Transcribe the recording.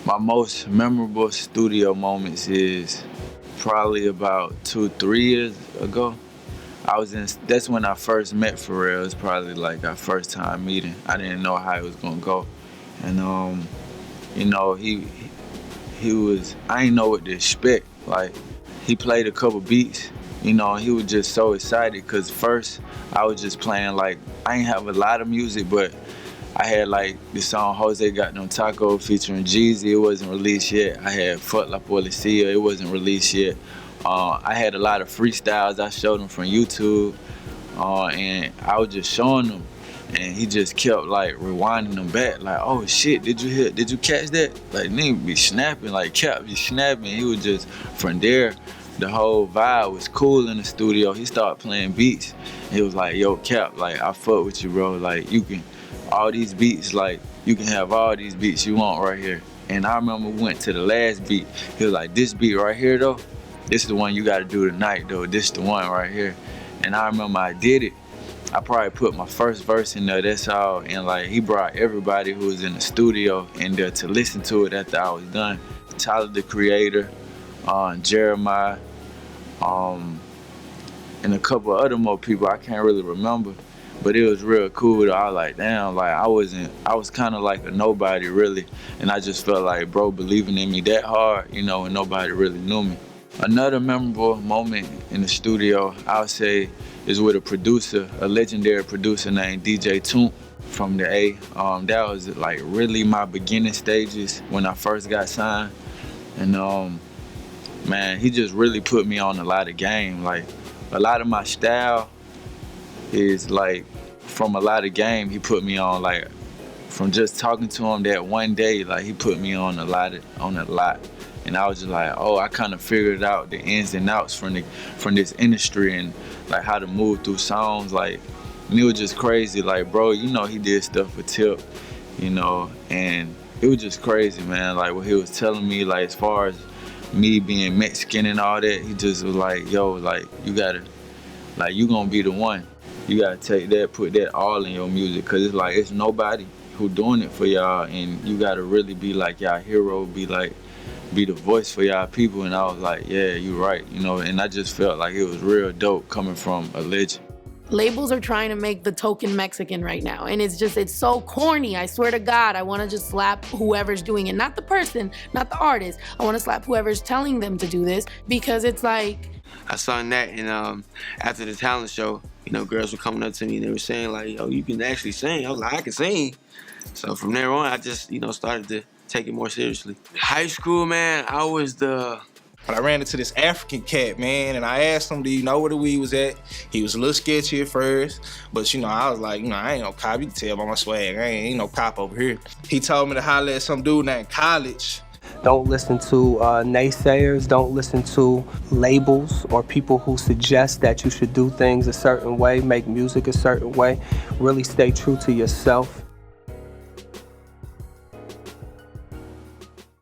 My most memorable studio moments is probably about 2, 3 years ago. That's when I first met Pharrell. It's probably like our first time meeting. I didn't know how it was gonna go. And you know, he was, I didn't know what to expect. Like, he played a couple beats, he was just so excited because first I was just playing, like, I ain't have a lot of music, but I had like the song Jose Got Them Taco featuring G-Eazy. It wasn't released yet. I had Fuck La Policía. It wasn't released yet. I had a lot of freestyles. I showed him from YouTube, and I was just showing him, and he just kept like rewinding them back, like, "Oh shit, did you catch that?" Like, nigga be snapping, like Kap be snapping. He was just, from there, the whole vibe was cool in the studio. He started playing beats. He was like, "Yo, Kap, like, I fuck with you, bro. Like, you can." All these beats, like, you can have all these beats you want right here. And I remember we went to the last beat. He was like, this beat right here though, this is the one you gotta do tonight though. This is the one right here. And I remember I did it. I probably put my first verse in there, that's all. And like, he brought everybody who was in the studio in there to listen to it after I was done. Tyler the Creator, Jeremih, and a couple other more people I can't really remember. But it was real cool. I was like, damn, like, I was kind of like a nobody, really. And I just felt like, bro, believing in me that hard, and nobody really knew me. Another memorable moment in the studio, I would say, is with a producer, a legendary producer named DJ Toomp from the A. That was like really my beginning stages when I first got signed. And man, he just really put me on a lot of game. Like, a lot of my style is like from a lot of game he put me on, like from just talking to him that one day, like he put me on a lot. And I was just like, oh, I kind of figured out the ins and outs from this industry and like how to move through songs, like, and it was just crazy. Like, bro, he did stuff with Tip, and it was just crazy, man. Like, what he was telling me, like, as far as me being Mexican and all that, he just was like, yo, like, you gotta, like, you gonna be the one. You gotta take that, put that all in your music, cause it's like, it's nobody who doing it for y'all, and you gotta really be like y'all hero, be the voice for y'all people. And I was like, yeah, you right, and I just felt like it was real dope coming from a legend. Labels are trying to make the token Mexican right now, and it's so corny. I swear to God, I want to just slap whoever's doing it, not the person, not the artist. I want to slap whoever's telling them to do this, because it's like, I sung that, and after the talent show, girls were coming up to me and they were saying, like, yo, you can actually sing. I was like, I can sing. So from there on, I just, started to take it more seriously. High school, man, I was But I ran into this African cat, man, and I asked him, do you know where the weed was at? He was a little sketchy at first, but, I was like, I ain't no cop. You can tell by my swag. I ain't no cop over here. He told me to holler at some dude named College. Don't listen to naysayers. Don't listen to labels or people who suggest that you should do things a certain way, make music a certain way. Really stay true to yourself.